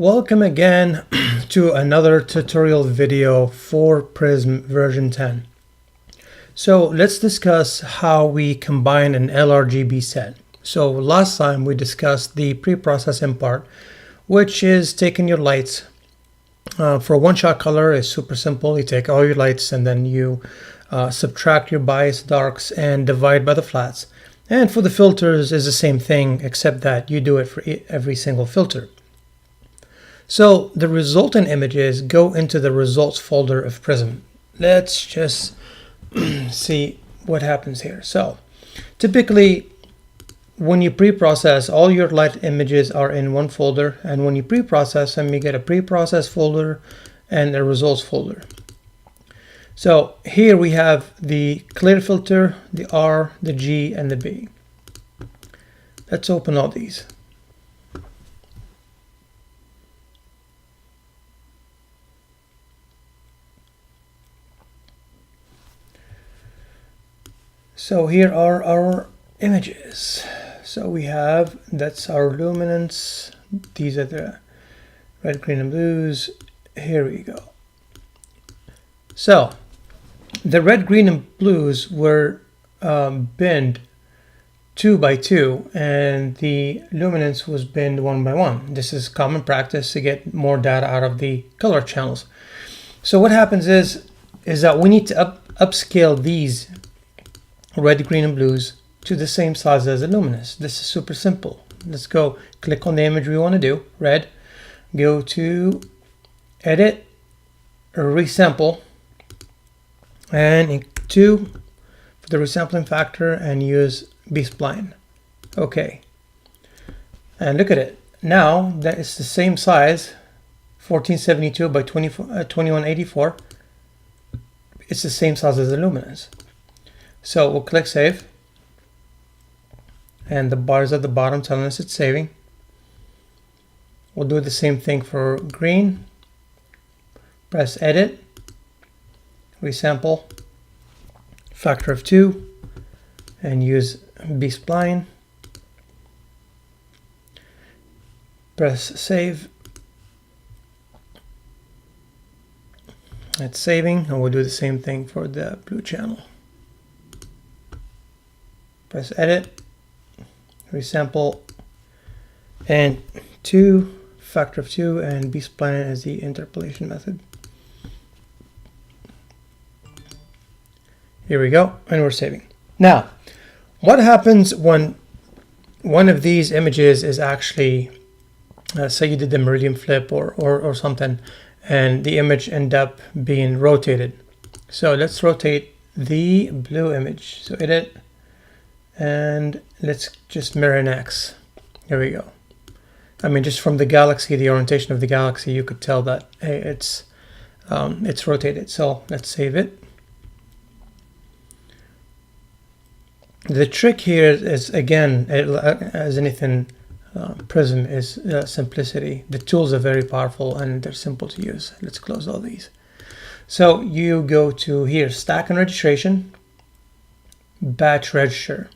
Welcome again to another tutorial video for Prism version 10. So let's discuss how we combine an LRGB set. So last time we discussed the pre-processing part, which is taking your lights. For one-shot color is super simple. You take all your lights and then you subtract your bias darks and divide by the flats. And for the filters is the same thing, except that you do it for every single filter. So the resultant images go into the results folder of Prism. Let's just see what happens here. So typically when you pre-process, all your light images are in one folder, and when you pre-process them, you get a pre-process folder and a results folder. So here we have the clear filter, the R, the G, and the B. Let's open all these. So here are our images. So we have, that's our luminance. These are the red, green, and blues. Here we go. So the red, green, and blues were binned 2 by 2, and the luminance was binned 1 by 1. This is common practice to get more data out of the color channels. So what happens is that we need to upscale these red, green, and blues to the same size as the luminance. This is super simple. Let's go click on the image we want to do, red, go to edit, resample, and for the resampling factor, and use B-spline. Okay, and look at it. Now that it's the same size, 1472 by 2184, it's the same size as the luminance. So we'll click save, and the bars at the bottom telling us it's saving. We'll do the same thing for green. Press edit, resample, factor of 2, and use B-spline. Press save. It's saving, and we'll do the same thing for the blue channel. Press edit, resample, and 2, factor of 2, and B-spline as the interpolation method. Here we go, and we're saving. Now, what happens when one of these images is actually, say you did the meridian flip or something, and the image end up being rotated. So let's rotate the blue image. So edit, and let's just mirror an X. Here we go. I mean, just from the galaxy, the orientation of the galaxy, you could tell that, hey, it's rotated. So let's save it. The trick here is, again, as anything, Prism is simplicity. The tools are very powerful and they're simple to use. Let's close all these. So you go to here, stack and registration, batch register.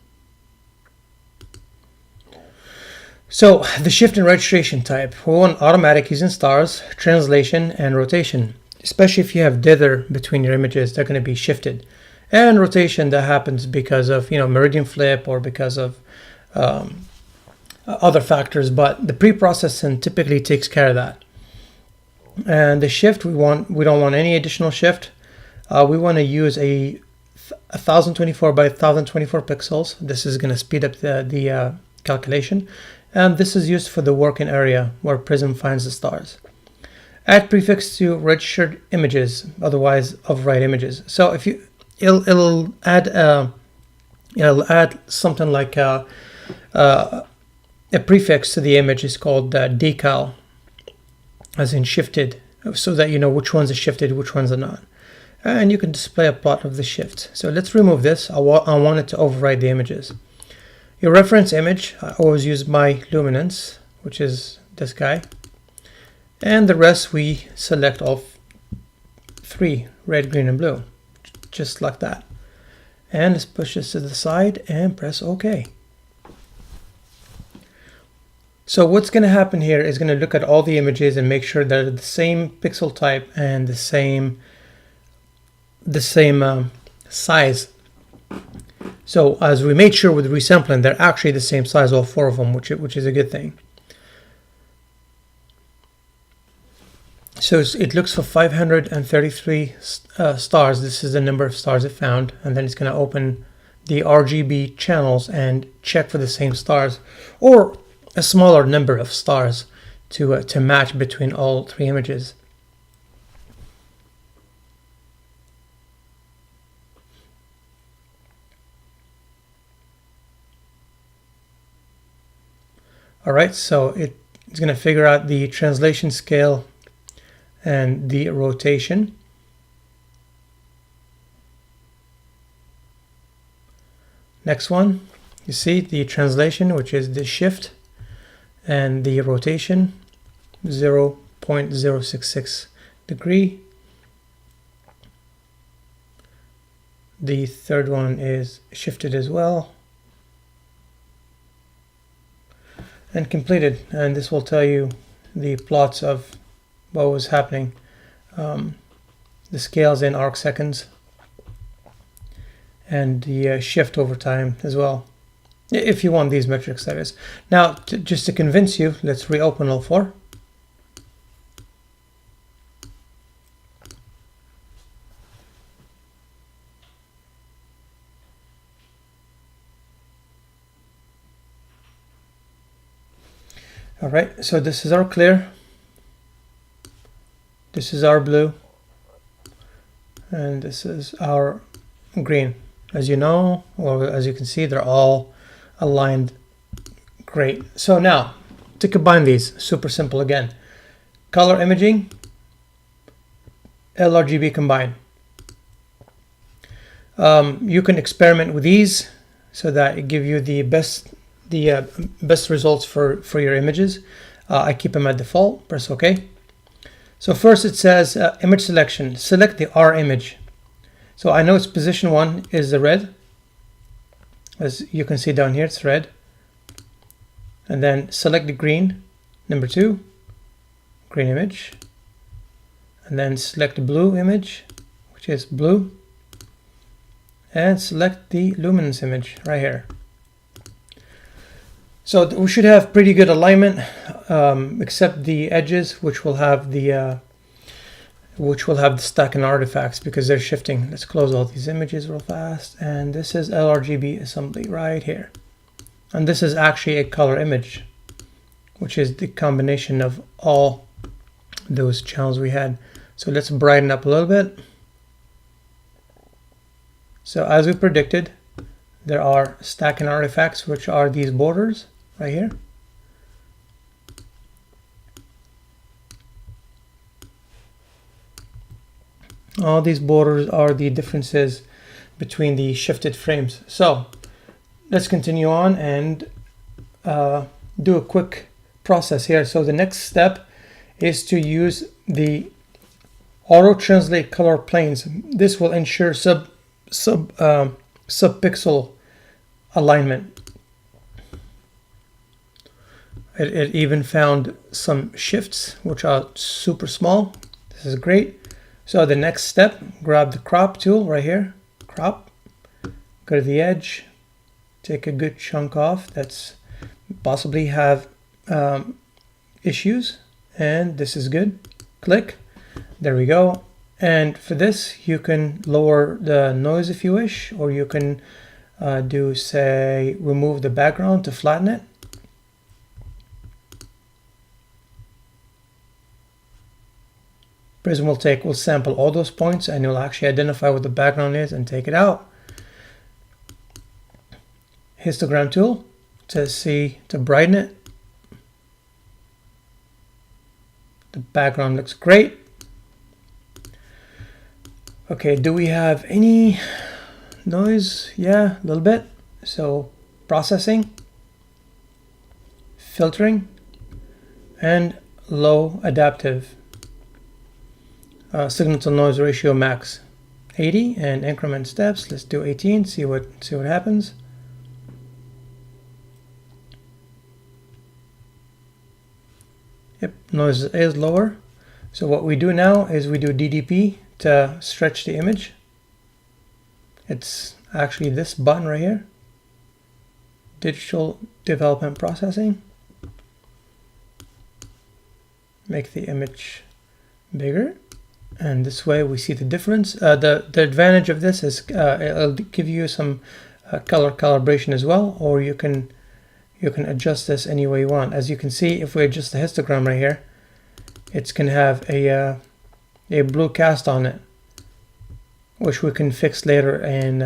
So the shift and registration type, we want automatic using stars, translation, and rotation. Especially if you have dither between your images, they're going to be shifted. And rotation, that happens because of, meridian flip or because of other factors, but the pre-processing typically takes care of that. And the shift, we don't want any additional shift. We want to use a 1024 by 1024 pixels. This is going to speed up the calculation. And this is used for the working area where Prism finds the stars. Add prefix to registered images, otherwise override images. So if it'll add something like a prefix to the image is called decal, as in shifted, so that you know which ones are shifted, which ones are not. And you can display a plot of the shift. So let's remove this. I want it to override the images. Your reference image, I always use my luminance, which is this guy. And the rest we select all 3, red, green, and blue, just like that. And let's push this to the side and press OK. So what's going to happen here is going to look at all the images and make sure that they're the same pixel type and the same size. So as we made sure with resampling, they're actually the same size, all four of them, which is a good thing. So it looks for 533 stars. This is the number of stars it found, and then it's going to open the RGB channels and check for the same stars or a smaller number of stars to match between all three images. All right, so it's going to figure out the translation scale and the rotation. Next one, you see the translation, which is the shift, and the rotation, 0.066 degree. The third one is shifted as well. And completed, and this will tell you the plots of what was happening, the scales in arc seconds, and the shift over time as well, if you want these metrics, that is. Now, just to convince you, let's reopen all four. All right, so this is our clear, this is our blue, and this is our green. As you know, or as you can see, they're all aligned great. So now, to combine these, super simple again. Color imaging, LRGB combine. You can experiment with these so that it give you the best results for your images. I keep them at default, press OK. So first it says image selection, select the R image. So I know it's position 1 is the red. As you can see down here, it's red. And then select the green, number 2, green image. And then select the blue image, which is blue. And select the luminance image right here. So we should have pretty good alignment, except the edges, which will have the stack and artifacts because they're shifting. Let's close all these images real fast, and this is LRGB assembly right here, and this is actually a color image, which is the combination of all those channels we had. So let's brighten up a little bit. So as we predicted, there are stack and artifacts, which are these borders right here. All these borders are the differences between the shifted frames. So let's continue on and do a quick process here. So the next step is to use the auto translate color planes. This will ensure sub-pixel alignment. It even found some shifts, which are super small. This is great. So the next step, grab the crop tool right here, crop, go to the edge, take a good chunk off that's possibly have issues, and this is good. Click, there we go. And for this, you can lower the noise if you wish, or you can do, say, remove the background to flatten it. Prism will sample all those points, and you'll actually identify what the background is and take it out. Histogram tool to brighten it. The background looks great. Okay, do we have any noise? Yeah, a little bit. So processing, filtering, and low adaptive. Signal to noise ratio max 80 and increment steps. Let's do 18. See what happens. Yep, noise is lower. So what we do now is we do DDP to stretch the image. It's actually this button right here, Digital Development Processing. Make the image bigger, and this way we see the difference. The advantage of this is it'll give you some color calibration as well, or you can adjust this any way you want. As you can see, if we adjust the histogram right here, it's going to have a blue cast on it, which we can fix later in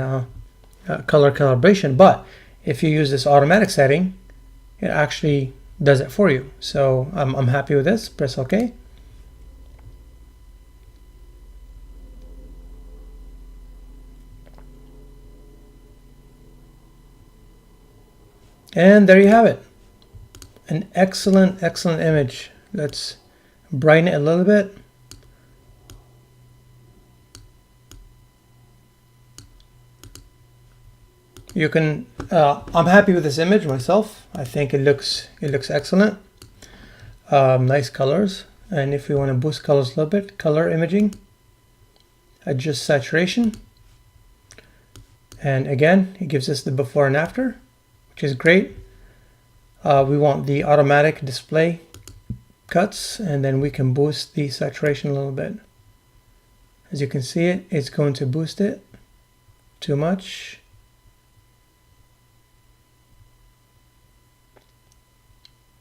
color calibration. But if you use this automatic setting, it actually does it for you. So I'm happy with this. Press OK. And there you have it. An excellent image. Let's brighten it a little bit. You can, I'm happy with this image myself. I think it looks excellent. Nice colors. And if we want to boost colors a little bit, color imaging, adjust saturation. And again, it gives us the before and after, which is great. We want the automatic display cuts, and then we can boost the saturation a little bit. As you can see it's going to boost it too much.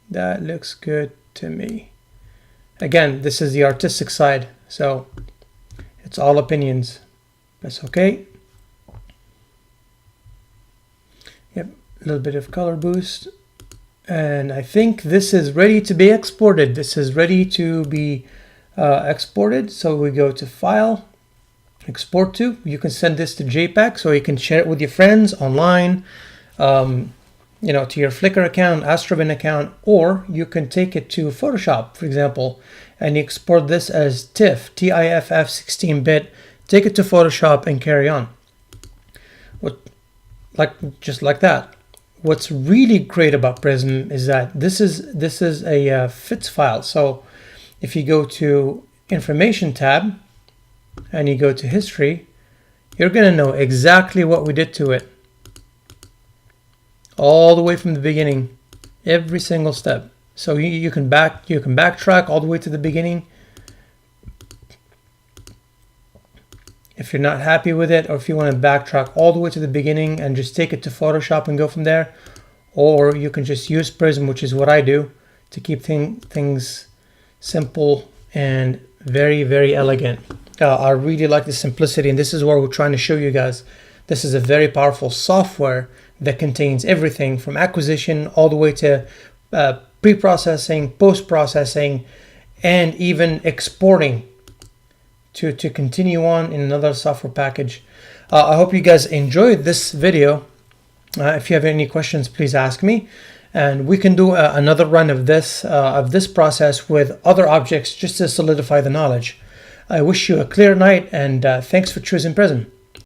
That looks good to me. Again, this is the artistic side, so it's all opinions. Press OK. Yep, a little bit of color boost. And I think this is ready to be exported. This is ready to be exported. So we go to File, Export to. You can send this to JPEG, so you can share it with your friends online, you know, to your Flickr account, Astrobin account, or you can take it to Photoshop, for example, and you export this as TIFF, TIFF 16-bit. Take it to Photoshop and carry on. Just like that. What's really great about Prism is that this is a FITS file. So if you go to Information tab and you go to History, you're going to know exactly what we did to it, all the way from the beginning, every single step. So you can backtrack all the way to the beginning. If you're not happy with it, or if you want to backtrack all the way to the beginning and just take it to Photoshop and go from there, or you can just use Prism, which is what I do, to keep things simple and very elegant. I really like the simplicity, and this is what we're trying to show you guys. This is a very powerful software that contains everything from acquisition all the way to pre-processing, post-processing, and even exporting to continue on in another software package. I hope you guys enjoyed this video. If you have any questions, please ask me, and we can do another run of this process with other objects just to solidify the knowledge. I wish you a clear night, and thanks for choosing Prism.